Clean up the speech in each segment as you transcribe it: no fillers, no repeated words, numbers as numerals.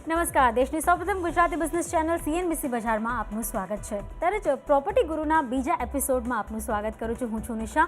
નમસ્કાર, દેશની સૌપ્રથમ ગુજરાતી બિઝનેસ ચેનલ CNBC બજારમાં આપનું સ્વાગત છે। ત્યારે જ પ્રોપર્ટી ગુરુના બીજા એપિસોડમાં આપનું સ્વાગત કરું છું। હું છું નિશા।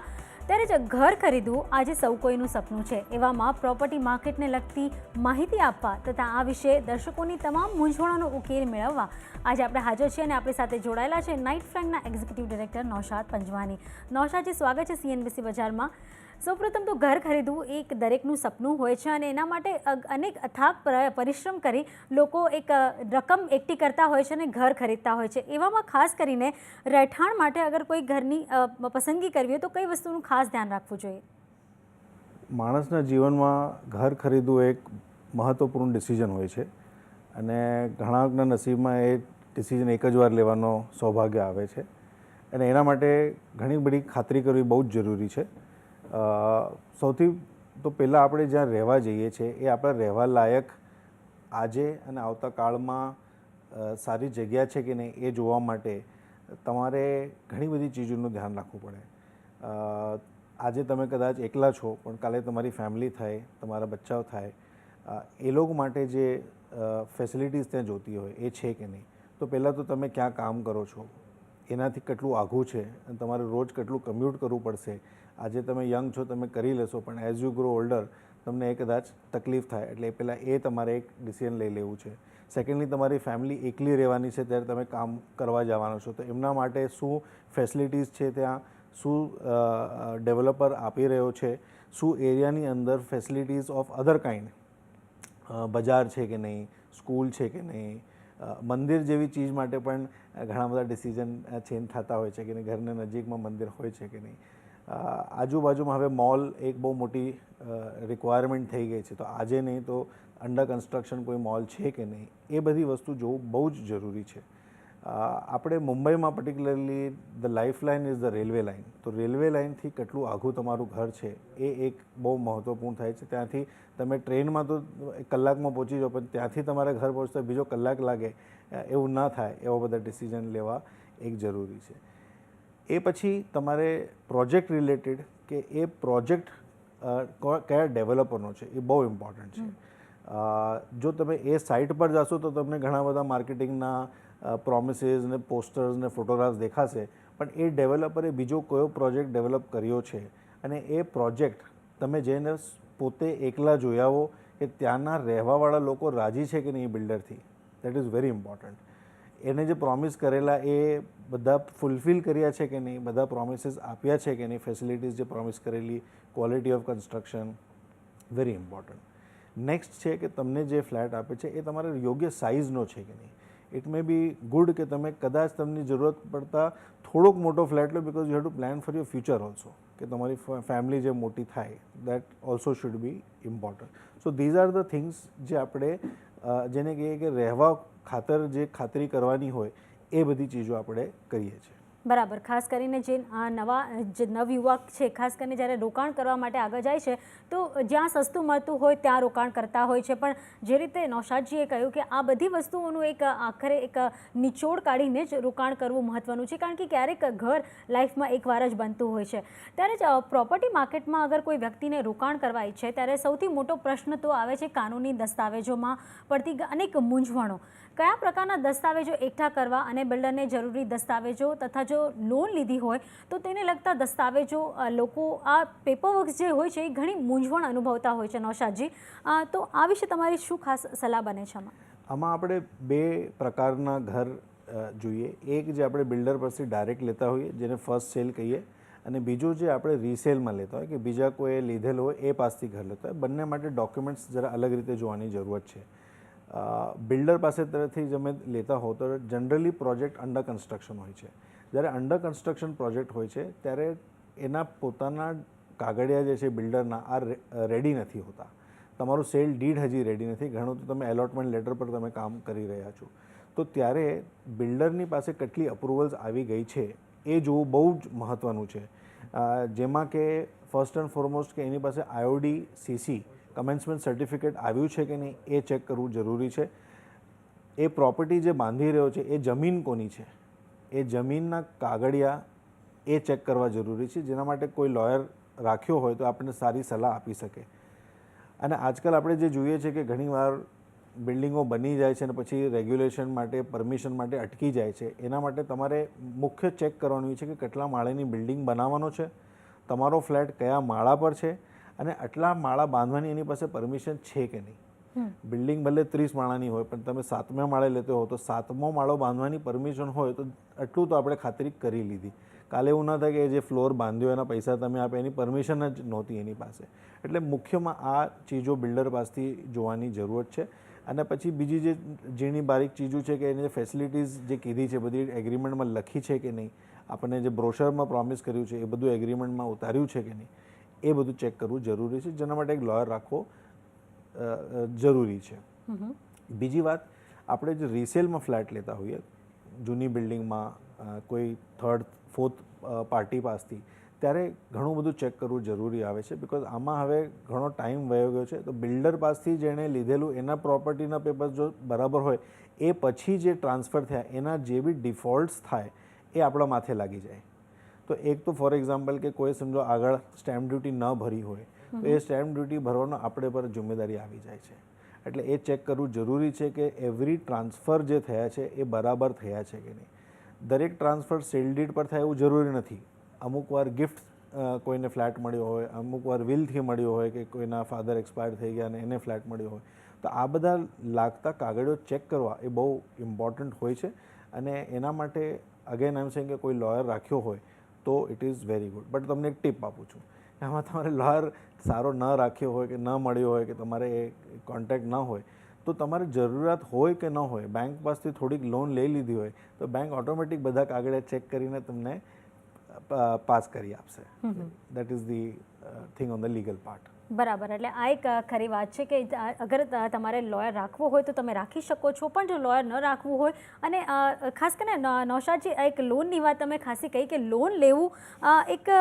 ત્યારે જ ઘર ખરીદવું આજે સૌ કોઈનું સપનું છે। એવામાં પ્રોપર્ટી માર્કેટને લગતી માહિતી આપવા તથા આ વિશે દર્શકોની તમામ મૂંઝવણોનો ઉકેલ મેળવવા આજે આપણે હાજર છીએ અને આપણી સાથે જોડાયેલા છે night ફ્રેન્કના executive director Naushad Panjwani. નૌશાદજી, સ્વાગત છે CNBC બજારમાં। સૌપ્રથમ તો ઘર ખરીદવું એક દરેકનું સપનું હોય છે અને એના માટે અનેક અથાગ પરિશ્રમ કરી લોકો એક રકમ એકઠી કરતા હોય છે અને ઘર ખરીદતા હોય છે। એવામાં ખાસ કરીને રહેઠાણ માટે અગર કોઈ ઘરની પસંદગી કરવી હોય તો કઈ વસ્તુનું ખાસ ધ્યાન રાખવું જોઈએ? માણસના જીવનમાં ઘર ખરીદવું એક મહત્ત્વપૂર્ણ ડિસિઝન હોય છે અને ઘણાના નસીબમાં એ ડિસિઝન એક જ વાર લેવાનો સૌભાગ્ય આવે છે અને એના માટે ઘણી બધી ખાતરી કરવી બહુ જ જરૂરી છે। સૌથી તો પહેલાં આપણે જ્યાં રહેવા જઈએ છીએ એ આપણા રહેવા લાયક આજે અને આવતા કાળમાં સારી જગ્યા છે કે નહીં એ જોવા માટે તમારે ઘણી બધી ચીજોનું ધ્યાન રાખવું પડે। આજે તમે કદાચ એકલા છો પણ કાલે તમારી ફેમિલી થાય, તમારા બચ્ચાઓ થાય, એ લોકો માટે જે ફેસિલિટીઝ ત્યાં જોતી હોય એ છે કે નહીં। તો પહેલાં તો તમે ક્યાં કામ કરો છો, એનાથી કેટલું આઘું છે અને તમારે રોજ કેટલું કમ્યુટ કરવું પડશે। આજે તમે યંગ છો, તમે કરી લેશો, પણ એઝ યુ ગ્રો ઓલ્ડર તમને એ કદાચ તકલીફ થાય, એટલે પહેલાં એ તમારે એક ડિસિઝન લઈ લેવું છે। સેકન્ડલી, તમારી ફેમિલી એકલી રહેવાની છે ત્યારે તમે કામ કરવા જવાનો છો તો એમના માટે શું ફેસિલિટીઝ છે, ત્યાં શું ડેવલપર આપી રહ્યો છે, શું એરિયાની અંદર ફેસિલિટીઝ ઓફ અધર કાઇન્ડ, બજાર છે કે નહીં, સ્કૂલ છે કે નહીં, મંદિર જેવી ચીજ માટે પણ ઘણા બધા ડિસિઝન ચેન્જ થતા હોય છે કે ઘરની નજીકમાં મંદિર હોય છે કે નહીં। આજુબાજુમાં હવે મોલ એક બહુ મોટી રિક્વાયરમેન્ટ થઈ ગઈ છે, તો આજે નહીં તો અંડર કન્સ્ટ્રક્શન કોઈ મોલ છે કે નહીં, એ બધી વસ્તુ જોવું બહુ જ જરૂરી છે। આપણે મુંબઈમાં particularly the life line is the railway line, તો રેલવે લાઇનથી કેટલું આઘું તમારું ઘર છે એ એક બહુ મહત્ત્વપૂર્ણ થાય છે। ત્યાંથી તમે ટ્રેનમાં તો કલાકમાં પહોંચી જાઓ, પણ ત્યાંથી તમારા ઘર પહોંચતા બીજો કલાક લાગે, એવું ના થાય એવા બધા ડિસિઝન લેવા એક જરૂરી છે। એ પછી તમારે પ્રોજેક્ટ રિલેટેડ કે એ પ્રોજેક્ટ કયા ડેવલપરનો છે એ બહુ ઇમ્પોર્ટન્ટ છે। જો તમે એ સાઇટ પર જશો તો તમને ઘણા બધા માર્કેટિંગના પ્રોમિસીસ ને પોસ્ટર્સ ને ફોટોગ્રાફ્સ દેખાશે, પણ એ ડેવલપરે બીજો કયો પ્રોજેક્ટ ડેવલપ કર્યો છે અને એ પ્રોજેક્ટ તમે જઈને પોતે એકલા જોઈ આવો કે ત્યાંના રહેવાવાળા લોકો રાજી છે કે નહીં એ બિલ્ડરથી, દેટ ઇઝ વેરી ઇમ્પોર્ટન્ટ। એને જે પ્રોમિસ કરેલા એ બધા ફૂલફિલ કર્યા છે કે નહીં, બધા પ્રોમિસીસ આપ્યા છે કે નહીં, ફેસિલિટીઝ જે પ્રોમિસ કરેલી, quality of construction, very important. Next છે કે તમને જે ફ્લેટ આપે છે એ તમારે યોગ્ય સાઇઝનો છે કે નહીં। ઇટ મે બી ગુડ કે તમે કદાચ તમને જરૂરત પડતા થોડોક મોટો ફ્લેટ લો, because you have to plan for your future also, કે તમારી ફેમિલી જે મોટી થાય, that also should be important. So these are the things જે આપણે જેને કહીએ કે રહેવા ખાતર જે ખાતરી કરવાની હોય એ બધી ચીજો આપણે કરીએ છીએ। બરાબર। ખાસ કરીને જે નવયુવક છે, ખાસ કરીને જ્યારે રોકાણ કરવા માટે આગળ જાય છે તો જ્યાં સસ્તું મળતું હોય ત્યાં રોકાણ કરતા હોય છે, પણ જે રીતે નૌશાદજીએ કહ્યું કે આ બધી વસ્તુઓનું એક આખરે એક નિચોડ કાઢીને જ રોકાણ કરવું મહત્ત્વનું છે, કારણ કે ક્યારેક ઘર લાઈફમાં એકવાર જ બનતું હોય છે। ત્યારે જ પ્રોપર્ટી માર્કેટમાં અગર કોઈ વ્યક્તિને રોકાણ કરવા ઈચ્છે ત્યારે સૌથી મોટો પ્રશ્ન તો આવે છે કાનૂની દસ્તાવેજોમાં પડતી અનેક મૂંઝવણો। કયા પ્રકારના દસ્તાવેજો એકઠા કરવા અને બિલ્ડરને જરૂરી દસ્તાવેજો તથા જો લોન લીધી હોય તો તેને લગતા દસ્તાવેજો લોકો આ પેપરવર્ક જે હોય છે એ ઘણી મૂંઝવણ અનુભવતા હોય છે। નૌશાદજી, તો આ વિશે તમારી શું ખાસ સલાહ બને છે? આમાં આપણે બે પ્રકારના ઘર જોઈએ। એક જે આપણે બિલ્ડર પરથી ડાયરેક્ટ લેતા હોઈએ જેને ફર્સ્ટ સેલ કહીએ, અને બીજું જે આપણે રીસેલમાં લેતા હોય કે બીજા કોઈ લીધેલ હોય એ પાસથી ઘર લેતા હોય। બંને માટે ડોક્યુમેન્ટ્સ જરા અલગ રીતે જોવાની જરૂરત છે। બિલ્ડર પાસે તરફથી તમે લેતા હો તો જનરલી પ્રોજેક્ટ અંડર કન્સ્ટ્રક્શન હોય છે। જ્યારે અંડર કન્સ્ટ્રક્શન પ્રોજેક્ટ હોય છે ત્યારે એના પોતાના કાગળિયા જે છે બિલ્ડરના આ રેડી નથી હોતા, તમારું સેલ ડીડ હજી રેડી નથી, ઘણું તો તમે એલોટમેન્ટ લેટર પર તમે કામ કરી રહ્યા છો, તો ત્યારે બિલ્ડરની પાસે કેટલી અપ્રુવલ્સ આવી ગઈ છે એ જોવું બહુ જ મહત્ત્વનું છે। જેમાં કે ફર્સ્ટ એન્ડ ફોરમોસ્ટ કે એની પાસે IOD CC કમેન્સમેન્ટ સર્ટિફિકેટ આવ્યું છે કે નહીં એ ચેક કરવું જરૂરી છે। એ પ્રોપર્ટી જે બાંધી રહ્યો છે એ જમીન કોની છે, એ જમીનના કાગળિયા એ ચેક કરવા જરૂરી છે, જેના માટે કોઈ લોયર રાખ્યો હોય તો આપણને સારી સલાહ આપી શકે। અને આજકાલ આપણે જે જોઈએ છે કે ઘણીવાર બિલ્ડિંગો બની જાય છે અને પછી રેગ્યુલેશન માટે પરમિશન માટે અટકી જાય છે, એના માટે તમારે મુખ્ય ચેક કરવાનું છે કે કેટલા માળેની બિલ્ડિંગ બનાવવાનો છે, તમારો ફ્લેટ કયા માળા પર છે અને આટલા માળા બાંધવાની એની પાસે પરમિશન છે કે નહીં. બિલ્ડિંગ ભલે 30 માળાની હોય પણ તમે 7મા માળે લેતો હો તો 7મો માળો બાંધવાની પરમિશન હોય તો આટલું તો આપણે ખાતરી કરી લીધી. કાલે એવું ન થાય કે જે ફ્લોર બાંધ્યો એના પૈસા તમે આપે, એની પરમિશન જ નહોતી એની પાસે. એટલે મુખ્યમાં આ ચીજો બિલ્ડર પાસેથી જોવાની જરૂરત છે. અને પછી બીજી જે ઝીણી બારીક ચીજો છે કે એની જે ફેસિલિટીઝ જે કીધી છે બધી એગ્રીમેન્ટમાં લખી છે કે નહીં, આપણને જે બ્રોશરમાં પ્રોમિસ કર્યું છે એ બધું એગ્રીમેન્ટમાં ઉતાર્યું છે કે નહીં, એ બધું ચેક કરવું જરૂરી છે, જેના માટે એક લોયર રાખવો જરૂરી છે. બીજી વાત, આપણે જે રિસેલમાં ફ્લેટ લેતા હોઈએ જૂની બિલ્ડિંગમાં કોઈ થર્ડ ફોર્થ પાર્ટી પાસથી, ત્યારે ઘણું બધું ચેક કરવું જરૂરી આવે છે. બિકોઝ આમાં હવે ઘણો ટાઈમ વયો ગયો છે, તો બિલ્ડર પાસથી જેણે લીધેલું એના પ્રોપર્ટીના પેપર્સ જો બરાબર હોય, એ પછી જે ટ્રાન્સફર થયા એના જે બી ડિફોલ્ટ્સ થાય એ આપણા માથે લાગી જાય. તો એક તો ફોર એક્ઝામ્પલ કે કોઈ સમજો આગળ સ્ટેમ્પ ડ્યુટી ન ભરી હોય તો એ સ્ટેમ્પ ડ્યુટી ભરવાનો આપણે પર જિમ્મેદારી આવી જાય છે. એટલે એ ચેક કરવું જરૂરી છે કે એવરી ટ્રાન્સફર જે થયા છે એ બરાબર થયા છે કે નહીં. દરેક ટ્રાન્સફર સેલ ડીડ પર થાય એવું જરૂરી નથી. અમુક વાર ગિફ્ટ કોઈને ફ્લેટ મળ્યો હોય, અમુક વાર વિલથી મળ્યો હોય કે કોઈના ફાધર એક્સપાયર થઈ ગયા અને એને ફ્લેટ મળ્યો હોય, તો આ બધા લાગતા કાગળો ચેક કરવા એ બહુ ઇમ્પોર્ટન્ટ હોય છે. અને એના માટે અગેન આઈ એમ સેઇંગ કે કોઈ લોયર રાખ્યો હોય તો it is very good. But તમને એક ટીપ આપું છું, આમાં તમારે લોયર સારો ન રાખ્યો હોય કે ન મળ્યો હોય કે તમારે એ કોન્ટેક્ટ ન હોય, તો તમારે જરૂરિયાત હોય કે ન હોય, બેંક પાસેથી થોડીક લોન લઈ લીધી હોય તો બેંક ઓટોમેટિક બધા કાગળિયા ચેક કરીને તમને પાસ કરી આપશે. That is the thing on the legal part. બરાબર. એટલે આ એક ખરી વાત છે કે અગર તમારે લોયર રાખવો હોય તો તમે રાખી શકો છો, પણ જો લોયર ન રાખવું હોય, અને ખાસ કરીને નૌશાદજી એક લોનની વાત તમે ખાસી કહી કે લોન લેવું એક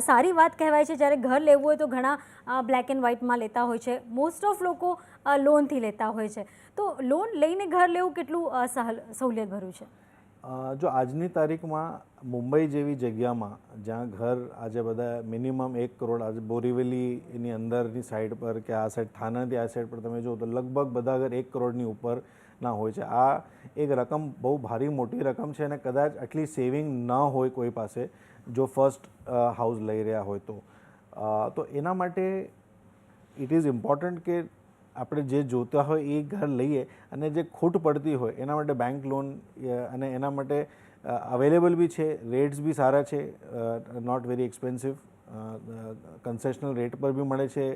સારી વાત કહેવાય છે. જ્યારે ઘર લેવું હોય તો ઘણા બ્લેક એન્ડ વ્હાઇટમાં લેતા હોય છે, મોસ્ટ ઓફ લોકો લોનથી લેતા હોય છે. તો લોન લઈને ઘર લેવું કેટલું સહુલિયતભર્યું છે? જો આજની તારીખમાં મુંબઈ જેવી જગ્યામાં જ્યાં ઘર આજે બધા મિનિમમ 1 કરોડ, આજે બોરીવલી એની અંદરની સાઈડ પર કે આ સાઈડ થાનાથી આ સાઈડ પર તમે જુઓ તો લગભગ બધા ઘર 1 કરોડની ઉપરના હોય છે. આ એક રકમ બહુ ભારી મોટી રકમ છે અને કદાચ આટલી સેવિંગ ન હોય કોઈ પાસે જો ફર્સ્ટ હાઉસ લઈ રહ્યા હોય તો એના માટે ઇટ ઇઝ ઇમ્પોર્ટન્ટ કે આપણે જે જોતા હોય એ ઘર લઈએ, અને જે ખૂટ પડતી હોય એના માટે બેંક લોન અને એના માટે અવેલેબલ બી છે, રેટ્સ બી સારા છે, નોટ વેરી એક્સપેન્સિવ, કન્સેશનલ રેટ પર બી મળે છે.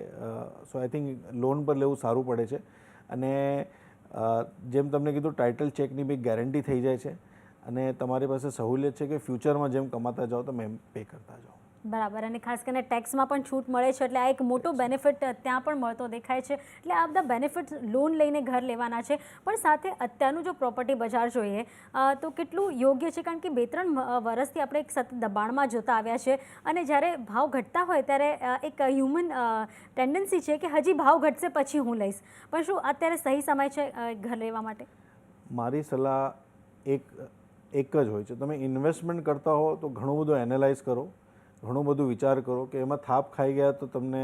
સો આઈ થિંક લોન પર લેવું સારું પડે છે. અને જેમ તમને કીધું ટાઇટલ ચેકની બી ગેરંટી થઈ જાય છે અને તમારી પાસે સહુલિયત છે કે ફ્યુચરમાં જેમ કમાતા જાઓ તમે એમ પે કરતા જાઓ. બરાબર. અને ખાસ કરીને ટેક્સમાં પણ છૂટ મળે છે, એટલે આ એક મોટો બેનિફિટ ત્યાં પણ મળતો દેખાય છે. એટલે આ બધા બેનિફિટ્સ લોન લઈને ઘર લેવાના છે. પણ સાથે અત્યારનું જો પ્રોપર્ટી બજાર જોઈએ તો કેટલું યોગ્ય છે? કારણ કે 2-3 વર્ષથી આપણે એક સતત દબાણમાં જોતા આવ્યા છે, અને જ્યારે ભાવ ઘટતા હોય ત્યારે એક હ્યુમન ટેન્ડન્સી છે કે હજી ભાવ ઘટશે પછી હું લઈશ. પણ શું અત્યારે સહી સમય છે ઘર લેવા માટે? મારી સલાહ એક જ હોય છે, તમે ઇન્વેસ્ટમેન્ટ કરતા હો તો ઘણું બધું એનાલાઇઝ કરો, ઘણું બધું વિચાર કરો કે એમાં થાપ ખાઈ ગયા તો તમને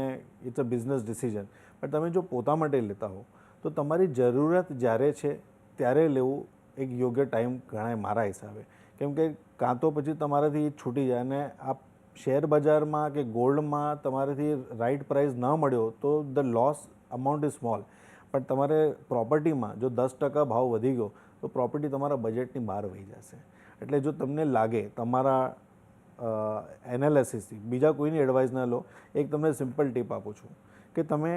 ઇટ્સ અ બિઝનેસ ડિસિઝન. પણ તમે જો પોતા માટે લેતા હો તો તમારી જરૂરિયાત જ્યારે છે ત્યારે લેવું એક યોગ્ય ટાઈમ ગણાય મારા હિસાબે. કેમ કે કાં તો પછી તમારાથી છૂટી જાય, અને આ શેર બજારમાં કે ગોલ્ડમાં તમારાથી રાઇટ પ્રાઇસ ન મળ્યો તો the loss amount is small. પણ તમારે પ્રોપર્ટીમાં જો 10% ભાવ વધી ગયો તો પ્રોપર્ટી તમારા બજેટની બહાર વહી જશે. એટલે જો તમને લાગે તમારા એનાલિસિસથી, બીજા કોઈની એડવાઇસ ના લો, એક તમને સિમ્પલ ટીપ આપું છું કે તમે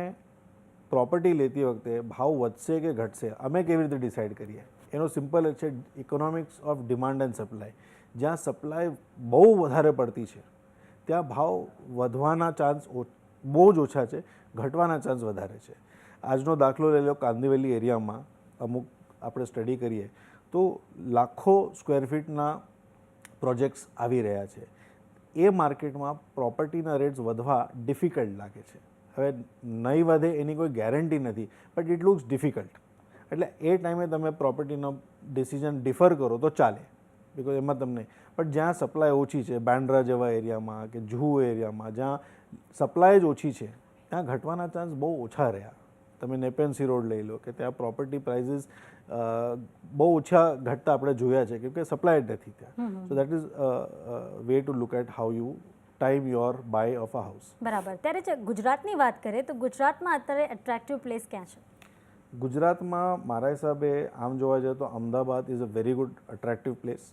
પ્રોપર્ટી લેતી વખતે ભાવ વધશે કે ઘટશે અમે કેવી રીતે ડિસાઇડ કરીએ? એનો સિમ્પલ છે economics of demand and supply. જ્યાં સપ્લાય બહુ વધારે પડતી છે ત્યાં ભાવ વધવાના ચાન્સ બહુ જ ઓછા છે, ઘટવાના ચાન્સ વધારે છે. આજનો દાખલો લઈ લો, કાંદિવલી એરિયામાં અમુક આપણે સ્ટડી કરીએ તો લાખો સ્ક્વેર ફીટના પ્રોજેક્ટ્સ આવી રહ્યા છે. એ માર્કેટમાં પ્રોપર્ટીના રેટ્સ વધવા ડિફિકલ્ટ લાગે છે. હવે નહીં વધે એની કોઈ ગેરંટી નથી, બટ ઇટ લુક્સ ડિફિકલ્ટ. એટલે એ ટાઈમે તમે પ્રોપર્ટીનો ડિસિઝન ડિફર કરો તો ચાલે, બિકોઝ એમાં તમને, પણ જ્યાં સપ્લાય ઓછી છે, બાંદ્રા જેવા એરિયામાં કે જુહુ એરિયામાં જ્યાં સપ્લાય જ ઓછી છે ત્યાં ઘટવાના ચાન્સ બહુ ઓછા રહ્યા. તમે નેપેન સી રોડ લઈ લો કે ત્યાં પ્રોપર્ટી પ્રાઇઝીસ બહુ ઓછા ઘટતા આપણે જોયા છે કેમ કે સપ્લાય જ નથી ત્યાં. So that is way to look at how you time your buy of a house. બરાબર. ત્યારે જે ગુજરાતની વાત કરીએ તો ગુજરાતમાં અત્યારે એટ્રેક્ટિવ પ્લેસ ક્યાં છે? ગુજરાતમાં મારા હિસાબે આમ જોવા જઈએ તો Ahmedabad is a very good attractive place.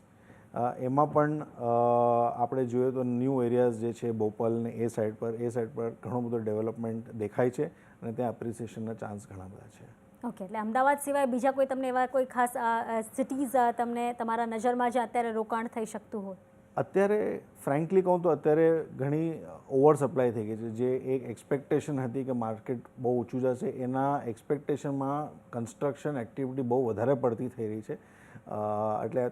એમાં પણ આપણે જોઈએ તો ન્યૂ એરિયાઝ જે છે બોપલ ને એ સાઈડ પર ઘણું બધું ડેવલપમેન્ટ દેખાય છે અને ત્યાં એપ્રિસિએશનના ચાન્સ ઘણા બધા છે. ઓકે, એટલે અમદાવાદ સિવાય બીજા કોઈ તમને એવા કોઈ ખાસ સિટીઝ તમને તમારા નજરમાં જે અત્યારે રોકાણ થઈ શકતું હોય? અત્યારે ફ્રેન્કલી કહું તો અત્યારે ઘણી ઓવર સપ્લાય થઈ ગઈ છે. જે એક એક્સપેક્ટેશન હતી કે માર્કેટ બહુ ઊંચું જશે એના એક્સપેક્ટેશનમાં કન્સ્ટ્રક્શન એક્ટિવિટી બહુ વધારે પડતી થઈ રહી છે. એટલે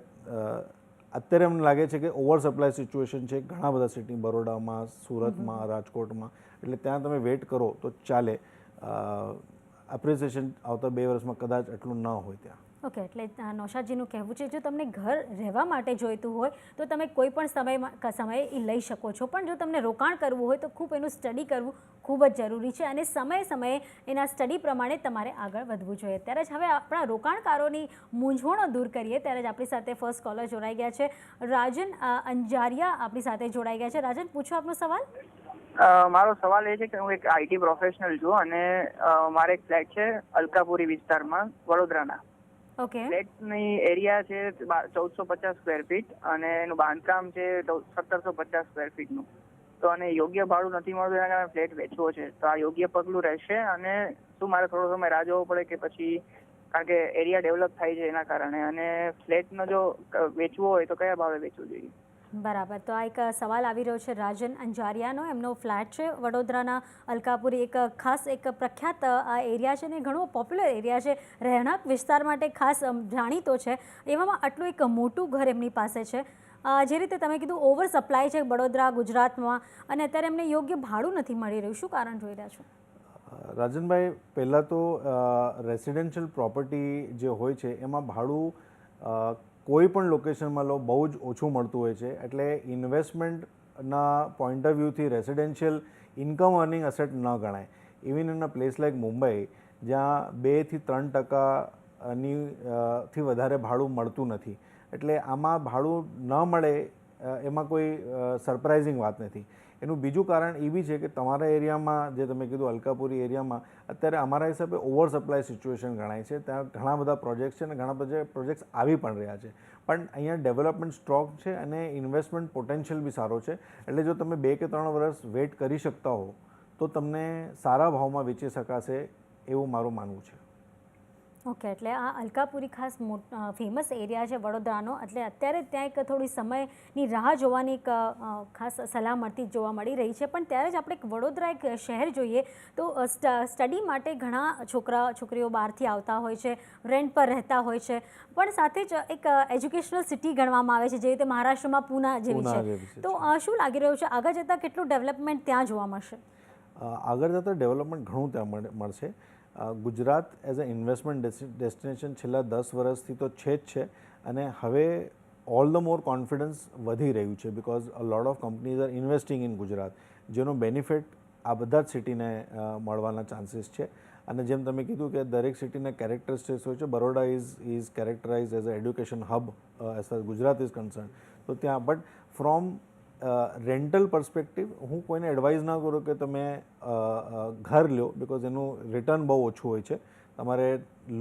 અત્યારે અમને લાગે છે કે ઓવર સપ્લાય સિચ્યુએશન છે ઘણા બધા સિટી, બરોડામાં, સુરતમાં, રાજકોટમાં. એટલે ત્યાં તમે વેઇટ કરો તો ચાલે. એપ્રિસિએશન આવતા 2 વર્ષમાં કદાચ એટલું ન હોય ત્યાં. ઓકે, એટલે નૌશાદજીનું કહેવું છે જો તમને ઘર રહેવા માટે જોઈતું હોય તો તમે કોઈ પણ સમયે એ લઈ શકો છો, પણ જો તમને રોકાણ કરવું હોય તો ખૂબ એનું સ્ટડી કરવું ખૂબ જ જરૂરી છે અને સમયે એના સ્ટડી પ્રમાણે તમારે આગળ વધવું જોઈએ. ત્યારે જ હવે આપણા રોકાણકારોની મૂંઝવણો દૂર કરીએ ત્યારે જ આપણી સાથે ફર્સ્ટ કોલર જોડાઈ ગયા છે. રાજન અંજારિયા આપણી સાથે જોડાઈ ગયા છે. રાજન, પૂછો આપનો સવાલ. મારો સવાલ એ છે કે હું એક આઈટી પ્રોફેશનલ છું અને મારે એક ફ્લેટ છે અલકાપુરી વિસ્તારમાં વડોદરાના. ઓકે. ફ્લેટની એરિયા છે 1450 સ્ક્વેર ફીટ અને એનું બાંધકામ છે 1750 સ્ક્વેર ફીટનું. તો અને યોગ્ય ભાડું નથી મળતું એના કારણે ફ્લેટ વેચવો છે. તો આ યોગ્ય પગલું રહેશે અને શું મારે થોડો સમય રાહ જોવો પડે કે પછી, કારણ કે એરિયા ડેવલપ થાય છે એના કારણે, અને ફ્લેટનો જો વેચવો હોય તો કયા ભાવે વેચવું જોઈએ? બરાબર. તો આ એક સવાલ આવી રહ્યો છે રાજન અંજારિયાનો. એમનો ફ્લેટ છે વડોદરાના અલકાપુરી, એક ખાસ એક પ્રખ્યાત આ એરિયા છે ને ઘણો પોપ્યુલર એરિયા છે, રહેણાંક વિસ્તાર માટે ખાસ જાણીતો છે. એવામાં આટલું એક મોટું ઘર એમની પાસે છે. જે રીતે તમે કીધું ઓવર સપ્લાય છે વડોદરા ગુજરાતમાં અને અત્યારે એમને યોગ્ય ભાડું નથી મળી રહ્યું, શું કારણ જોઈ રહ્યા છો? રાજનભાઈ, પહેલાં તો રેસિડેન્શિયલ પ્રોપર્ટી જે હોય છે એમાં ભાડું કોઈ પણ લોકેશનમાં લો બહુ જ ઓછું મળતું હોય છે. એટલે ઇન્વેસ્ટમેન્ટના પોઈન્ટ ઓફ વ્યૂથી રેસિડેન્શિયલ ઇન્કમ અર્નિંગ અસેટ ન ગણાય. Even in a place like Mumbai જ્યાં 2 થી 3% થી વધારે ભાડું મળતું નથી. એટલે આમાં ભાડું ન મળે એમાં કોઈ સરપ્રાઇઝિંગ વાત નથી. એનું બીજું કારણ એ બી છે કે તમારા એરિયામાં જે તમે કીધું અલકાપુરી એરિયામાં અત્યારે અમારા હિસાબે ઓવર સપ્લાય સિચ્યુએશન ગણાય છે. ત્યાં ઘણા બધા પ્રોજેક્ટ્સ છે અને ઘણા બધા પ્રોજેક્ટ્સ આવી પણ રહ્યા છે. પણ અહીંયા ડેવલપમેન્ટ સ્ટ્રોંગ છે અને ઇન્વેસ્ટમેન્ટ પોટેન્શિયલ બી સારો છે. એટલે જો તમે 2 કે 3 વર્ષ વેઇટ કરી શકતા હો તો તમને સારા ભાવમાં વેચી શકાશે એવું મારું માનવું છે. ઓકે, એટલે આ અલકાપુરી ખાસ ફેમસ એરિયા છે વડોદરાનો. એટલે અત્યારે ત્યાં એક થોડી સમયની રાહ જોવાની એક ખાસ સલાહ મળતી જોવા મળી રહી છે. પણ ત્યારે જ આપણે એક વડોદરા એક શહેર જોઈએ તો સ્ટડી માટે ઘણા છોકરીઓ બહારથી આવતા હોય છે, રેન્ટ પર રહેતા હોય છે, પણ સાથે જ એક એજ્યુકેશનલ સિટી ગણવામાં આવે છે, જે રીતે મહારાષ્ટ્રમાં પૂના જેવી છે. તો શું લાગી રહ્યું છે આગળ જતાં કેટલું ડેવલપમેન્ટ ત્યાં જોવા મળશે? આગળ જતાં ડેવલપમેન્ટ ઘણું ત્યાં મળશે. Gujarat as a investment destination છેલ્લા 10 વર્ષથી તો છે જ છે અને હવે ઓલ ધ મોર કોન્ફિડન્સ વધી રહ્યું છે because a lot of companies R investing in Gujarat, જેનો બેનિફિટ આ બધા જ સિટીને મળવાના ચાન્સીસ છે. અને જેમ તમે કીધું કે દરેક સિટીના કેરેક્ટરિસ્ટિક્સ હોય છે. Baroda is characterise as a education hub as far Gujarat is concern. તો ત્યાં બટ ફ્રોમ રેન્ટલ પર્સપેક્ટિવ હું કોઈને એડવાઇઝ ના કરું કે તમે ઘર લો બિકોઝ એનું રિટર્ન બહુ ઓછું હોય છે. તમારે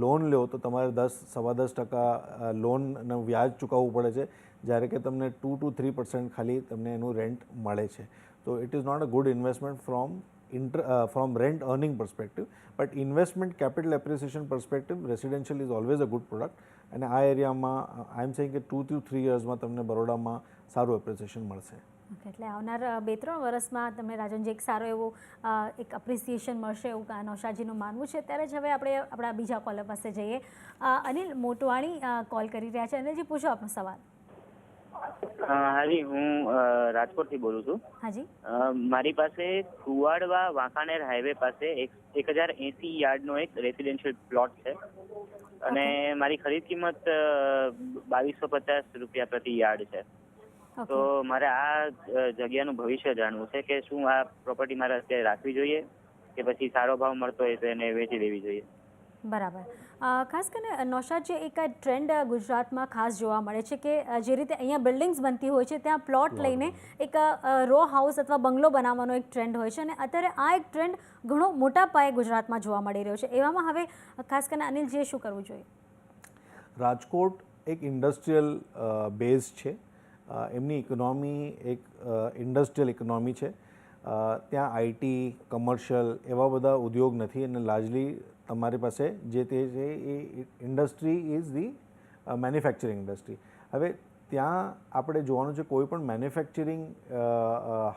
લોન લો તો તમારે 10-10.25% લોનનું વ્યાજ ચૂકવવું પડે છે, જ્યારે કે તમને 2 to 3% ખાલી તમને એનું રેન્ટ મળે છે. તો it is not a good investment from rent earning perspective, but investment capital appreciation perspective residential is always a good product. અને આ એરિયામાં આઈ એમ સેઇંગ કે 2 to 3 યર્સમાં તમને બરોડામાં સારું એપ્રિસિએશન મળશે. ઓકે, એટલે આવનાર 2-3 વર્ષમાં તમને રાજનજી એક સારો એવો એક એપ્રિસિએશન મળશે એવું નૌશાદજીનું માનવું છે. ત્યારે જ હવે આપણે આપણા બીજા કોલર પાસે જઈએ. અનિલ મોટવાણી કોલ કરી રહ્યા છે. અનિલજી, પૂછો આપનો સવાલ. હાજી, હું રાજકોટથી બોલું છું. હાજી. મારી પાસે કુવાડવા વાંકાનેર હાઈવે પાસે 1080 યાર્ડનો એક રેસિડેન્શિયલ પ્લોટ છે અને મારી ખરીદ કિંમત 2250 રૂપિયા પ્રતિ યાર્ડ છે. તો મારે આ જગ્યાનું ભવિષ્ય જાણવું છે કે શું આ પ્રોપર્ટી મારે અત્યારે રાખવી જોઈએ કે પછી સારો ભાવ મળતો હોય તો એને વેચી દેવી જોઈએ. બરાબર. ખાસ કરીને નૌશાદજી, એક આ ટ્રેન્ડ ગુજરાતમાં ખાસ જોવા મળે છે કે જે રીતે અહીંયા બિલ્ડિંગ્સ બનતી હોય છે ત્યાં પ્લોટ લઈને એક રો હાઉસ અથવા બંગલો બનાવવાનો એક ટ્રેન્ડ હોય છે, અને અત્યારે આ એક ટ્રેન્ડ ઘણો મોટા પાયે ગુજરાતમાં જોવા મળી રહ્યો છે. એવામાં હવે ખાસ કરીને અનિલજીએ શું કરવું જોઈએ? રાજકોટ એક ઇન્ડસ્ટ્રીયલ બેઝ છે. એમની ઇકોનોમી એક ઇન્ડસ્ટ્રીયલ ઇકોનોમી છે. ત્યાં આઈટી, કમર્શિયલ એવા બધા ઉદ્યોગ નથી, અને લાર્જલી તમારી પાસે જે તે છે એ industry is the manufacturing industry. હવે ત્યાં આપણે જોવાનું છે કોઈ પણ મેન્યુફેક્ચરિંગ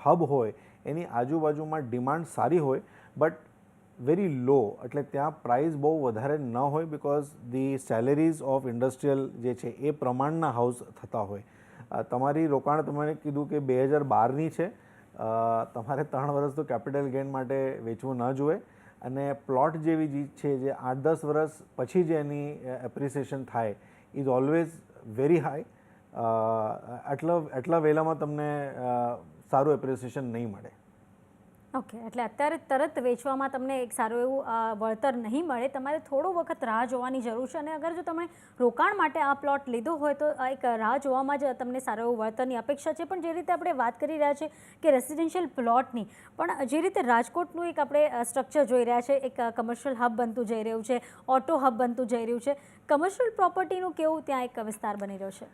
હબ હોય એની આજુબાજુમાં ડિમાન્ડ સારી હોય બટ વેરી લો, એટલે ત્યાં પ્રાઇસ બહુ વધારે ન હોય, બિકોઝ ધી સેલેરીઝ ઓફ ઇન્ડસ્ટ્રીયલ જે છે એ પ્રમાણના હાઉસ થતા હોય. તમારી રોકાણ તમને કીધું કે 2012ની છે, તમારે 3 વર્ષ તો કેપિટલ ગેઇન માટે વેચવું ન જોઈએ, અને પ્લોટ જેવી ચીજ છે જે 8-10 વર્ષ પછી જે એની એપ્રિસિએશન થાય ઇઝ ઓલવેઝ વેરી હાઈ. એટલા વહેલામાં તમને સારું એપ્રિસિએશન નહીં મળે. ઓકે, એટલે અત્યારે તરત વેચવામાં તમને એક સારું એવું વળતર નહીં મળે, તમારે થોડો વખત રાહ જોવાની જરૂર છે. અને અગર જો તમે રોકાણ માટે આ પ્લોટ લીધો હોય તો એક રાહ જોવામાં જ તમને સારું એવું વળતરની અપેક્ષા છે. પણ જે રીતે આપણે વાત કરી રહ્યા છીએ કે રેસિડેન્શિયલ પ્લોટની, પણ જે રીતે રાજકોટનું એક આપણે સ્ટ્રક્ચર જોઈ રહ્યા છે, એક કમર્શિયલ હબ બનતું જઈ રહ્યું છે, ઓટો હબ બનતું જઈ રહ્યું છે, કમર્શિયલ પ્રોપર્ટીનું કેવું ત્યાં એક વિસ્તાર બની રહ્યો છે?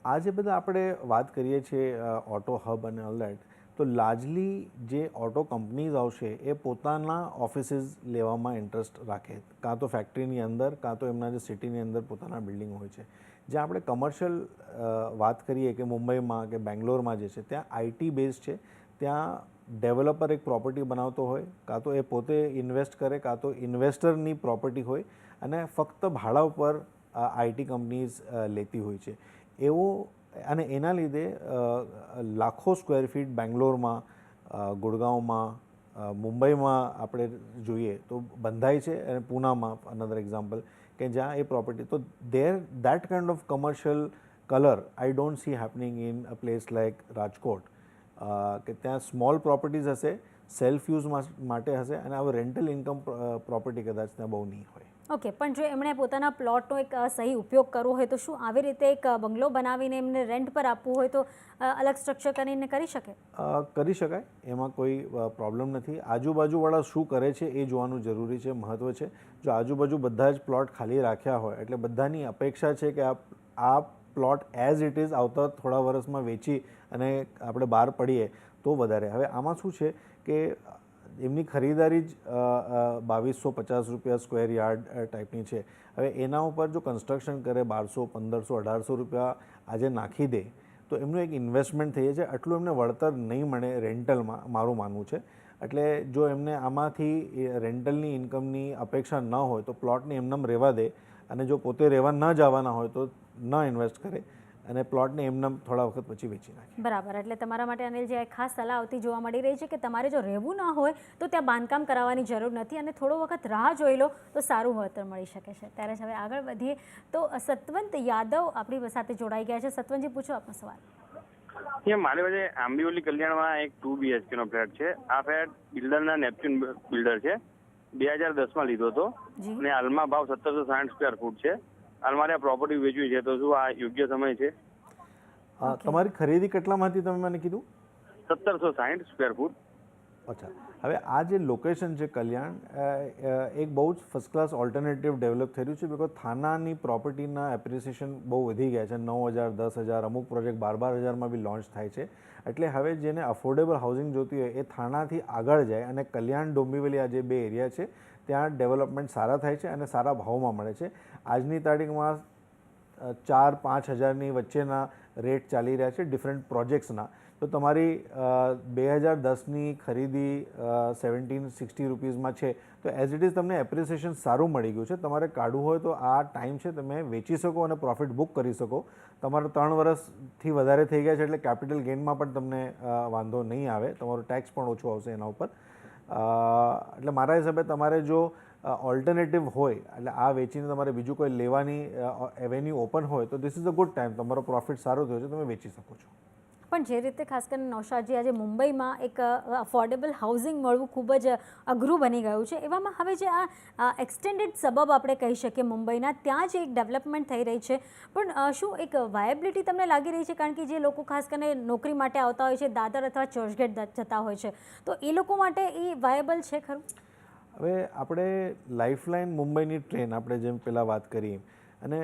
આ જે બધા આપણે વાત કરીએ છીએ ઓટો હબ અને ઓલ દેટ, તો લાર્જલી જે ઓટો કંપનીઝ આવશે એ પોતાના ઓફિસીસ લેવામાં ઇન્ટરેસ્ટ રાખે, કાં તો ફેક્ટરીની અંદર કાં તો એમના જે સિટીની અંદર પોતાના બિલ્ડિંગ હોય છે. જે આપણે કમર્શિયલ વાત કરીએ કે મુંબઈમાં કે બેંગ્લોરમાં જે છે ત્યાં આઈટી બેઝ છે, ત્યાં ડેવલપર એક પ્રોપર્ટી બનાવતો હોય, કાં તો એ પોતે ઇન્વેસ્ટ કરે કાં તો ઇન્વેસ્ટરની પ્રોપર્ટી હોય, અને ફક્ત ભાડા ઉપર આઈટી કંપનીઝ લેતી હોય છે. એવો અને એના લીધે લાખો સ્ક્વેર ફીટ બેંગ્લોરમાં, ગુડગાંવમાં, મુંબઈમાં આપણે જોઈએ તો બંધાય છે, અને પૂનામાં અનધર એક્ઝામ્પલ કે જ્યાં એ પ્રોપર્ટી, તો that kind of commercial colour I don't see happening in a place like Rajkot, કે ત્યાં સ્મોલ પ્રોપર્ટીઝ હશે, સેલ્ફ યુઝ માટે હશે, અને હવે રેન્ટલ ઇન્કમ પ્રોપર્ટી કદાચ ત્યાં બહુ નહીં હોય. ઓકે, પણ જો એમણે પોતાના પ્લોટનો એક સહી ઉપયોગ કરવો હોય તો શું આવી રીતે એક બંગલો બનાવીને એમને રેન્ટ પર આપવું હોય તો અલગ સ્ટ્રક્ચર કરીને કરી શકે? કરી શકાય, એમાં કોઈ પ્રોબ્લેમ નથી. આજુબાજુવાળા શું કરે છે એ જોવાનું જરૂરી છે, મહત્ત્વ છે. જો આજુબાજુ બધા જ પ્લોટ ખાલી રાખ્યા હોય એટલે બધાની અપેક્ષા છે કે આ પ્લોટ એઝ ઇટ ઇઝ આવતા થોડા વર્ષમાં વેચી અને આપણે બહાર પડીએ તો વધારે. હવે આમાં શું છે કે એમની ખરીદારી જ 2250 રૂપિયા સ્ક્વેર યાર્ડ ટાઈપની છે. હવે એના ઉપર જો કન્સ્ટ્રક્શન કરે 1200, 1500, 1800 રૂપિયા આજે નાખી દે તો એમનું એક ઇન્વેસ્ટમેન્ટ થઈ જાય છે, આટલું એમને વળતર નહીં મળે રેન્ટલમાં, મારું માનવું છે. એટલે જો એમને આમાંથી રેન્ટલની ઇન્કમની અપેક્ષા ન હોય તો પ્લોટને એમનેમ રહેવા દે, અને જો પોતે રહેવા ન જવાના હોય તો ન ઇન્વેસ્ટ કરે, અને પ્લોટને એમનેમ થોડા વખત પછી વેચી નાખે. બરાબર. એટલે તમારા માટે અનિલ જે ખાસ સલાહ આવતી જોવા મળી રહી છે કે તમારે જો રહેવું ન હોય તો ત્યાં બાંધકામ કરાવવાની જરૂર નથી, અને થોડો વખત રાહ જોઈ લો તો સારું વળતર મળી શકે છે. ત્યારે જ હવે આગળ વધીએ તો સતવંત યાદવ આપણી સાથે જોડાઈ ગયા છે. સતવંતજી, પૂછો આપનો સવાલ. મારી પાસે આંબીવલી કલ્યાણમાં એક 2 BHK નો ફ્લેટ છે. આ ફ્લેટ બિલ્ડરના નેપચ્યુન બિલ્ડર છે, 2010માં લીધો હતો, અને હાલમાં ભાવ 1760 સ્ક્વેર ફૂટ છે. હાલ મારે આ પ્રોપર્ટી વેચવી છે, તો શું આ યોગ્ય સમય છે? તમારી ખરીદી કેટલામાંથી તમે મને કીધું? 1760 સ્ક્વેર ફૂટ. અચ્છા. હવે આ જે લોકેશન છે કલ્યાણ, એક બહુ જ ફર્સ્ટ ક્લાસ ઓલ્ટરનેટિવ ડેવલપ થયું છે, બિકોઝ થાનાની પ્રોપર્ટીના એપ્રિસિએશન બહુ વધી ગયા છે. 9000, 10,000, અમુક પ્રોજેક્ટ 12,000માં બી લોન્ચ થાય છે. એટલે હવે જેને અફોર્ડેબલ હાઉસિંગ જોતી હોય એ થાનાથી આગળ જાય, અને કલ્યાણ, ડોંબિવલી આ જે 2 એરિયા છે ત્યાં ડેવલપમેન્ટ સારા થાય છે અને સારા ભાવમાં મળે છે. આજની તારીખમાં 4-5 હજારની વચ્ચેના રેટ ચાલી રહ્યા છે ડિફરન્ટ પ્રોજેક્ટ્સના. તો તમારી 2010ની ખરીદી 1760 રૂપીઝમાં છે, તો એઝ ઇટ ઇઝ તમને એપ્રિસિએશન સારું મળી ગયું છે. તમારે કાઢવું હોય તો આ ટાઈમ છે, તમે વેચી શકો અને પ્રોફિટ બુક કરી શકો. તમારે 3 વર્ષથી વધારે થઈ ગયા છે એટલે કેપિટલ ગેઇનમાં પણ તમને વાંધો નહીં આવે, તમારો ટેક્સ પણ ઓછો આવશે એના ઉપર. એટલે મારા હિસાબે તમારે જો ઓલ્ટરનેટિવ હોય, એટલે આ વેચીને તમારે બીજું કોઈ લેવાની એવેન્યુ ઓપન હોય તો this is a good time. તમારો પ્રોફિટ સારો થયો છે, તમે વેચી શકો છો. પણ જે રીતે ખાસ કરીને નૌશાદજી આજે મુંબઈમાં એક અફોર્ડેબલ હાઉસિંગ મળવું ખૂબ જ અઘરું બની ગયું છે, એવામાં હવે જે આ એક્સટેન્ડેડ સબબ આપણે કહી શકીએ મુંબઈના, ત્યાં જે એક ડેવલપમેન્ટ થઈ રહી છે, પણ શું એક વાયબિલિટી તમને લાગી રહી છે? કારણ કે જે લોકો ખાસ કરીને નોકરી માટે આવતા હોય છે, દાદર અથવા ચર્ચગેટ જતા હોય છે, તો એ લોકો માટે એ વાયબલ છે ખરું? હવે આપણે લાઇફલાઇન મુંબઈની ટ્રેન આપણે જેમ પહેલાં વાત કરી, અને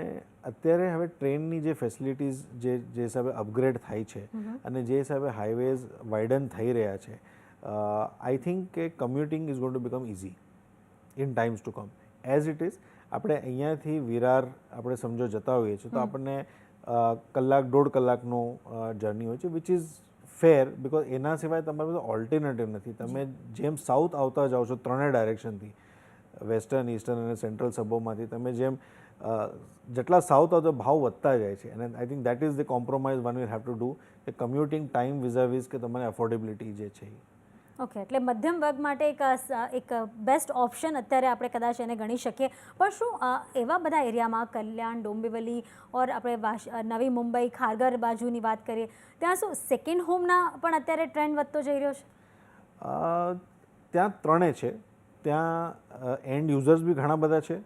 અત્યારે હવે ટ્રેનની જે ફેસિલિટીઝ જે હિસાબે અપગ્રેડ થાય છે અને જે હિસાબે હાઈવેઝ વાઇડન થઈ રહ્યા છે, આઈ થિંક કે commuting is going to become easy in times to come. As it is આપણે અહીંયાથી વિરાર આપણે સમજો જતા હોઈએ છીએ તો આપણને કલાક 1.5 કલાકનું જર્ની હોય છે, વિચ ઇઝ ફેર, બિકોઝ એના સિવાય તમારી પાસે ઓલ્ટરનેટિવ નથી. તમે જેમ સાઉથ આવતા જાઓ છો ત્રણેય ડાયરેક્શનથી, વેસ્ટર્ન, ઈસ્ટર્ન અને સેન્ટ્રલ સબોમાંથી, તમે જેમ જેટલા સાઉથ આવતો ભાવ વધતા જાય છે. અને I think that is the compromise one will have to do, કે કમ્યુટિંગ ટાઈમ વિઝાવીઝ કે તમારી અફોર્ડેબિલિટી જે છે. ઓકે, એટલે મધ્યમ વર્ગ માટે એક બેસ્ટ ઓપ્શન અત્યારે આપણે કદાચ એને ગણી શકીએ. પણ શું એવા બધા એરિયામાં, કલ્યાણ, ડોંબિવલી ઓર આપણે નવી મુંબઈ, ખારઘર બાજુની વાત કરીએ, ત્યાં શું સેકન્ડ હોમના પણ અત્યારે ટ્રેન્ડ વધતો જઈ રહ્યો છે? ત્યાં ત્રણેય છે. ત્યાં એન્ડ યુઝર્સ બી ઘણા બધા છે,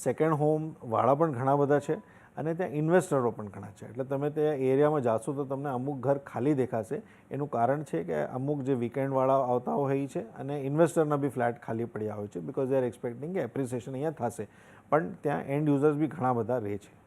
સેકન્ડ હોમવાળા પણ ઘણા બધા છે, અને ત્યાં ઇન્વેસ્ટરો પણ ઘણા છે. એટલે તમે તે એરિયામાં જાશો તો તમને અમુક ઘર ખાલી દેખાશે. એનું કારણ છે કે અમુક જે વીકેન્ડવાળા આવતા હોય છે અને ઇન્વેસ્ટરના બી ફ્લેટ ખાલી પડ્યા હોય છે, બિકોઝ દે આર એક્સપેક્ટિંગ કે એપ્રિસિએશન અહીંયા થશે. પણ ત્યાં એન્ડ યુઝર્સ બી ઘણા બધા રહે છે.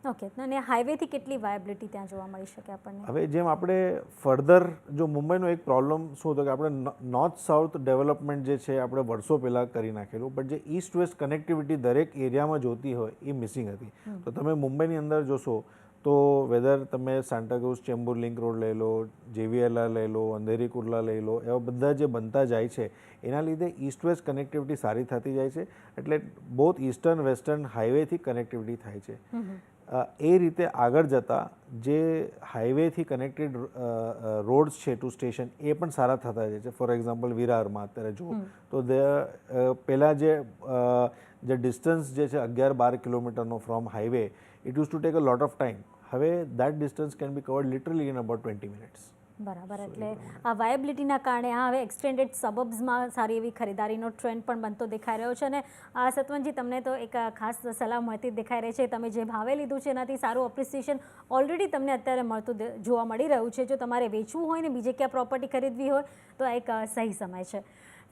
ઓકે, અને હાઈવેથી કેટલી વાયબિલિટી ત્યાં જોવા મળી શકે આપણને? હવે જેમ આપણે ફર્ધર જો મુંબઈનો એક પ્રોબ્લેમ શું હતો કે આપણે નોર્થ સાઉથ ડેવલપમેન્ટ જે છે આપણે વર્ષો પહેલાં કરી નાખેલું, પણ જે ઈસ્ટ વેસ્ટ કનેક્ટિવિટી દરેક એરિયામાં જોતી હોય એ મિસિંગ હતી. તો તમે મુંબઈની અંદર જોશો તો વેધર તમે સાન્ટાક્રુઝ ચેમ્બુર લિંક રોડ લઈ લો, JVLR લઈ લો, અંધેરી કુર્લા લઈ લો, એવા બધા જે બનતા જાય છે એના લીધે ઈસ્ટ વેસ્ટ કનેક્ટિવિટી સારી થતી જાય છે. એટલે બોથ ઈસ્ટર્ન વેસ્ટર્ન હાઈવેથી કનેક્ટિવિટી થાય છે. એ રીતે આગળ જતાં જે હાઈવેથી કનેક્ટેડ રોડ્સ છે ટુ સ્ટેશન એ પણ સારા થતા જાય છે. ફોર એક્ઝામ્પલ વિરારમાં અત્યારે જુઓ તો પહેલાં જે ડિસ્ટન્સ જે છે 11-12 કિલોમીટરનો from highway, it use to take a lot of time. હવે that distance can be covered literally in about 20 minutes. બરાબર, એટલે આ વાયબિલિટીના કારણે હવે એક્સટેન્ડેડ સબબ્સમાં સારી એવી ખરીદારીનો ટ્રેન્ડ પણ બનતો દેખાઈ રહ્યો છે. અને સતવંતજી, તમને તો એક ખાસ સલાહ મળતી દેખાઈ રહી છે. તમે જે ભાવે લીધું છે એનાથી સારું એપ્રિસિએશન ઓલરેડી તમને અત્યારે મળતું જોવા મળી રહ્યું છે. જો તમારે વેચવું હોય ને બીજે ક્યાં પ્રોપર્ટી ખરીદવી હોય તો આ એક સહી સમય છે.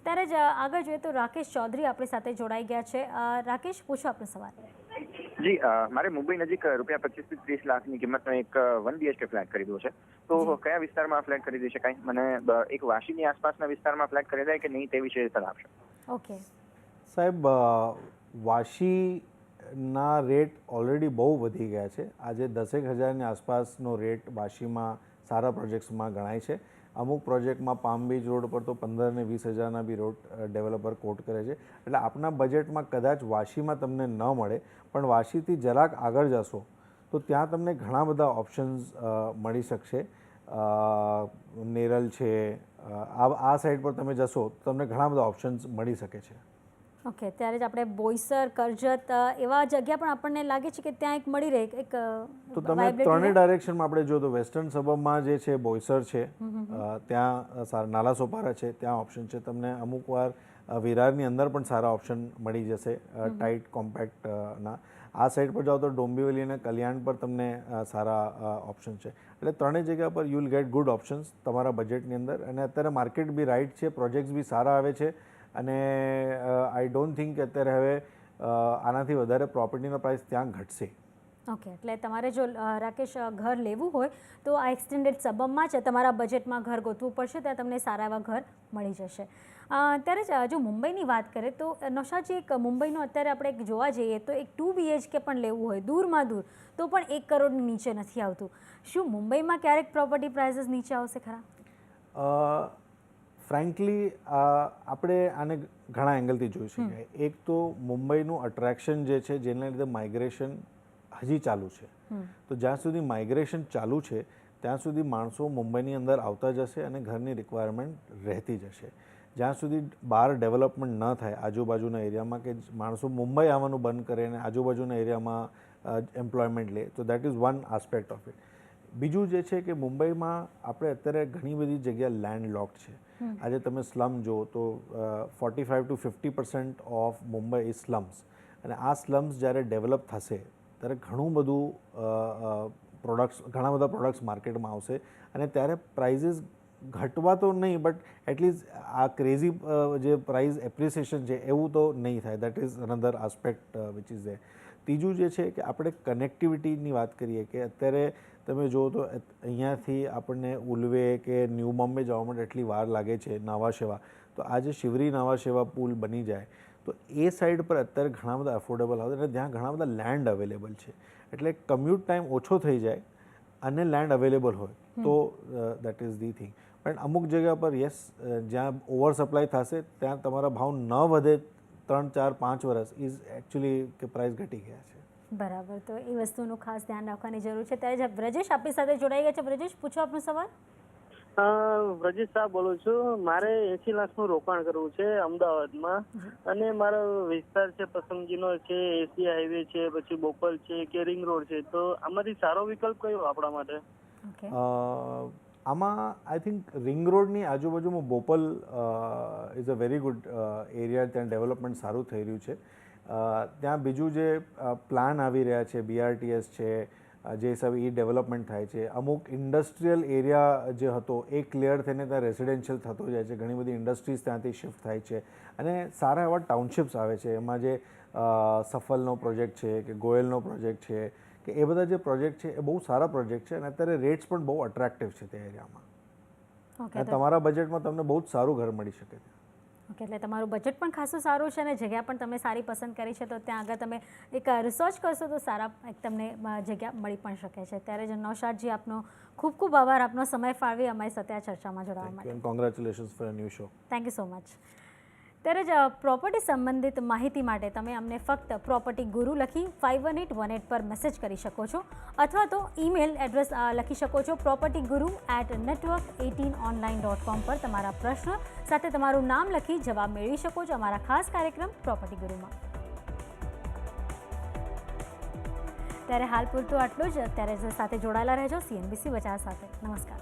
ત્યારે જ આગળ જોઈએ તો રાકેશ ચૌધરી આપણી સાથે જોડાઈ ગયા છે. રાકેશ, પૂછો આપનો સવાલ. જી, મારે મુંબઈ નજીક રૂપિયા 25 થી 30 લાખની કિંમતનો એક 1 BHK ફ્લેટ ખરીદવો છે. તો કયા વિસ્તારમાં ફ્લેટ ખરીદી શકાય? મને એક વાશીની આસપાસના વિસ્તારમાં ફ્લેટ ખરીદાય કે નહીં તે વિશે સલાહ આપશો. ઓકે સાહેબ, વાશીના રેટ ઓલરેડી બહુ વધી ગયા છે. આજે 10,000ની આસપાસનો રેટ વાશીમાં સારા પ્રોજેક્ટ્સમાં ગણાય છે. અમુક પ્રોજેક્ટમાં પામ બીચ રોડ પર તો 15 ને 20,000ના બી રોડ ડેવલપર કોટ કરે છે. એટલે આપના બજેટમાં કદાચ વાશીમાં તમને ન મળે, પણ વાશીથી જરાક આગળ જશો તો ત્યાં તમને ઘણા બધા ઓપ્શન્સ મળી શકશે. નેરલ છે, આ સાઈડ પર તમે જશો તો તમને ઘણા બધા ઓપ્શન્સ મળી શકે છે. ઓકે, ત્યારે જ આપણે બોઈસર, કરજત એવા જગ્યા પણ આપણને લાગે છે કે ત્યાં એક મળી રહે એક. તો તમે ત્રણેય ડાયરેક્શનમાં આપણે જો તો વેસ્ટર્ન સબબમાં જે છે બોઈસર છે, ત્યાં નાલા સોપારા છે, ત્યાં ઓપ્શન છે. તમને અમુક વાર વિરારની અંદર પણ સારા ઓપ્શન મળી જશે ટાઈટ કોમ્પેક્ટના. આ સાઈડ પર જાઓ તો ડોંબિવલી અને કલ્યાણ પર તમને સારા ઓપ્શન છે. એટલે ત્રણેય જગ્યા પર you will get good options તમારા બજેટની અંદર. અને અત્યારે માર્કેટ બી રાઇટ છે, પ્રોજેક્ટ્સ બી સારા આવે છે. અને આઈ ડોન્ટ થિંક કે અત્યારે હવે આનાથી વધારે પ્રોપર્ટીનો પ્રાઇસ ત્યાં ઘટશે. ઓકે, એટલે તમારે જો રાકેશ ઘર લેવું હોય તો આ એક્સટેન્ડેડ સબબમાં જ તમારા બજેટમાં ઘર ગોતવું પડશે. ત્યાં તમને સારા એવા ઘર મળી જશે. ત્યારે જ જો મુંબઈની વાત કરીએ તો નૌશાદજી, એક મુંબઈનો અત્યારે આપણે એક જોવા જઈએ તો એક 2 BHK પણ લેવું હોય દૂરમાં દૂર તો પણ 1 કરોડની નીચે નથી આવતું. શું મુંબઈમાં ક્યારેક પ્રોપર્ટી પ્રાઇસીસ નીચે આવશે ખરા? ફ્રેન્કલી આપણે આને ઘણા એંગલથી જોઈ શકાય. એક તો મુંબઈનું અટ્રેક્શન જે છે જેના લીધે માઇગ્રેશન હજી ચાલુ છે. તો જ્યાં સુધી માઇગ્રેશન ચાલુ છે ત્યાં સુધી માણસો મુંબઈની અંદર આવતા જશે અને ઘરની રિક્વાયરમેન્ટ રહેતી જશે. જ્યાં સુધી બહાર ડેવલપમેન્ટ ન થાય આજુબાજુના એરિયામાં, કે માણસો મુંબઈ આવવાનું બંધ કરે અને આજુબાજુના એરિયામાં એમ્પ્લોયમેન્ટ લે, તો that is one aspect of it. બીજું જે છે કે મુંબઈમાં આપણે અત્યારે ઘણી બધી જગ્યા લેન્ડ લોક્ડ છે. આજે તમે સ્લમ જુઓ તો 45% to 50% of Mumbai is slums, અને આ સ્લમ્સ જ્યારે ડેવલપ થશે ત્યારે ઘણા બધા પ્રોડક્ટ્સ માર્કેટમાં આવશે, અને ત્યારે પ્રાઇઝીસ ઘટવા તો નહીં, બટ એટલીસ્ટ આ ક્રેઝી જે પ્રાઇસ એપ્રિસિએશન છે એવું તો નહીં થાય. That is another aspect which is there. ત્રીજું જે છે કે આપણે કનેક્ટિવિટીની વાત કરીએ કે અત્યારે તમે જુઓ તો અહીંયાથી આપણને ઉલ્વે કે ન્યૂ બોમ્બે જવા માટે એટલી વાર લાગે છે નાવા શેવા, તો આજે શિવરી નાવા શેવા પુલ બની જાય તો એ સાઈડ પર અત્યારે ઘણા બધા અફોર્ડેબલ આવે, અને ત્યાં ઘણા બધા લેન્ડ અવેલેબલ છે, એટલે કમ્યુટ ટાઈમ ઓછો થઈ જાય અને લેન્ડ અવેલેબલ હોય તો દેટ ઇઝ ધી થિંગ. પણ અમુક જગ્યા પર યસ, જ્યાં ઓવર સપ્લાય થશે ત્યાં તમારા ભાવ ન વધે 3, 4, 5 વર્ષ ઇઝ એકચ્યુઅલી કે પ્રાઇસ ઘટી ગયા છે. બરાબર, તો એ વસ્તુનું ખાસ ધ્યાન રાખવાની જરૂર છે. ત્યારે વ્રજેશ આપણી સાથે જોડાઈ ગયા છે. વ્રજેશ, પૂછો આપનો સવાલ. વ્રજેશ શાહ બોલું છું. મારે 80 લાખનું રોકાણ કરવું છે અમદાવાદમાં, અને મારો વિસ્તાર છે પસંદગીનો છે, એસી હાઈવે છે, પછી બોપલ છે કે રિંગ રોડ છે, તો આમાંથી સારો વિકલ્પ કયો આપણા માટે? આમાં આઈ થિંક રિંગ રોડની આજુબાજુમાં Bopal is a very good area, ત્યાં ડેવલપમેન્ટ સારું થઈ રહ્યું છે. ત્યાં બીજું જે પ્લાન આવી રહ્યા છે, BRTS છે, જે હિસાબે એ ડેવલપમેન્ટ થાય છે. અમુક ઇન્ડસ્ટ્રીયલ એરિયા જે હતો એ ક્લિયર થઈને ત્યાં રેસિડેન્શિયલ થતો જાય છે, ઘણી બધી ઇન્ડસ્ટ્રીઝ ત્યાંથી શિફ્ટ થાય છે, અને સારા એવા ટાઉનશિપ્સ આવે છે. એમાં જે સફલનો પ્રોજેક્ટ છે કે ગોયલનો પ્રોજેક્ટ છે કે એ બધા જે પ્રોજેક્ટ છે એ બહુ સારા પ્રોજેક્ટ છે, અને અત્યારે રેટ્સ પણ બહુ અટ્રેક્ટિવ છે તે એરિયામાં. અને તમારા બજેટમાં તમને બહુ જ સારું ઘર મળી શકે છે. ઓકે, એટલે તમારું બજેટ પણ ખાસું સારું છે અને જગ્યા પણ તમે સારી પસંદ કરી છે, તો ત્યાં આગળ તમે એક રિસર્ચ કરશો તો સારા એક તમને જગ્યા મળી પણ શકે છે. ત્યારે જ નૌશાદજી, આપનો ખૂબ ખૂબ આભાર, આપનો સમય ફાળવી અમારી સાથે આ ચર્ચામાં જોડાવા માટે. Congratulations for a new show. Thank you so much. ત્યારે જ પ્રોપર્ટી સંબંધિત માહિતી માટે તમે અમને ફક્ત પ્રોપર્ટી ગુરુ લખી 51818 પર મેસેજ કરી શકો છો, અથવા તો ઈમેલ એડ્રેસ લખી શકો છો propertyguru@network18online.com પર તમારા પ્રશ્ન સાથે તમારું નામ લખી જવાબ મેળવી શકો છો અમારા ખાસ કાર્યક્રમ પ્રોપર્ટી ગુરુમાં. ત્યારે હાલ પૂરતું આટલું જ. ત્યારે સાથે જોડાયેલા રહેજો CNBC બજાર સાથે. નમસ્કાર.